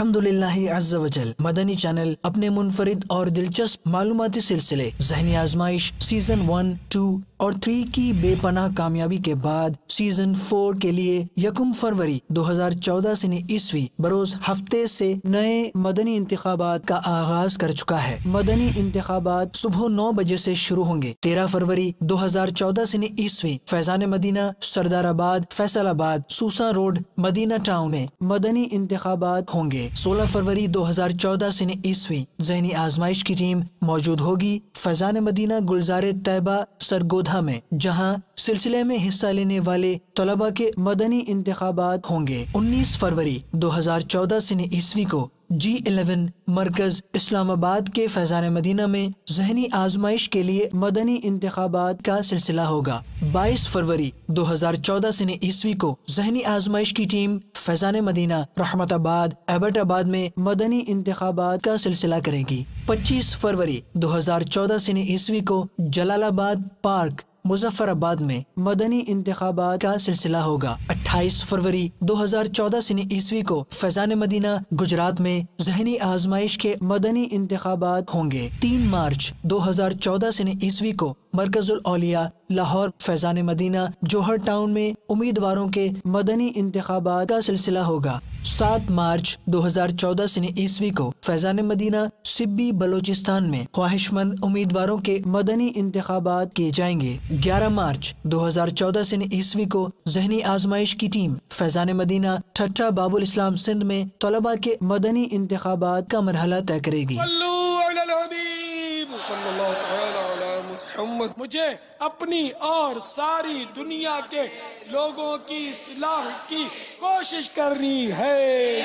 الحمدللہ عز وجل مدنی چینل اپنے منفرد اور دلچسپ معلوماتی سلسلے ذہنی آزمائش سیزن 1، 2 اور 3 کی بے پناہ کامیابی کے بعد سیزن 4 کے لیے 1 فروری 2014 سنی عیسوی بروز ہفتے سے نئے مدنی انتخابات کا آغاز کر چکا ہے۔ مدنی انتخابات صبح 9 بجے سے شروع ہوں گے۔ 13 فروری 2014 سنی عیسوی فیضان مدینہ، سردار آباد، فیصل آباد، سوسا روڈ، مدینہ ٹاؤن میں مدنی انتخابات ہوں گے۔ 16 فروری 2014 سنی عیسوی ذہنی آزمائش کی ٹیم موجود ہوگی فیضان مدینہ گلزار طیبہ سرگودھا میں، جہاں سلسلے میں حصہ لینے والے طلباء کے مدنی انتخابات ہوں گے۔ 19 فروری 2014 سنی عیسوی کو G11 مرکز اسلام آباد کے فیضان مدینہ میں ذہنی آزمائش کے لیے مدنی انتخابات کا سلسلہ ہوگا۔ 22 فروری 2014 سنی عیسوی کو ذہنی آزمائش کی ٹیم فیضان مدینہ رحمت آباد ایبٹ آباد میں مدنی انتخابات کا سلسلہ کرے گی۔ 25 فروری 2014 سنی عیسوی کو جلال آباد پارک مظفر آباد میں مدنی انتخابات کا سلسلہ ہوگا۔ 28 فروری 2014 سنی عیسوی کو فیضان مدینہ گجرات میں ذہنی آزمائش کے مدنی انتخابات ہوں گے۔ 3 مارچ 2014 سنی عیسوی کو مرکز الاولیاء لاہور فیضان مدینہ جوہر ٹاؤن میں امیدواروں کے مدنی انتخابات کا سلسلہ ہوگا۔ 7 مارچ 2014 سنی عیسوی کو فیضان مدینہ سبی بلوچستان میں خواہش مند امیدواروں کے مدنی انتخابات کیے جائیں گے۔ 11 مارچ 2014 سنی عیسوی کو ذہنی آزمائش کی ٹیم فیضان مدینہ ٹھٹھہ باب الاسلام سندھ میں طلباء کے مدنی انتخابات کا مرحلہ طے کرے گی۔ مجھے اپنی اور ساری دنیا کے لوگوں کی اصلاح کی کوشش کرنی ہے۔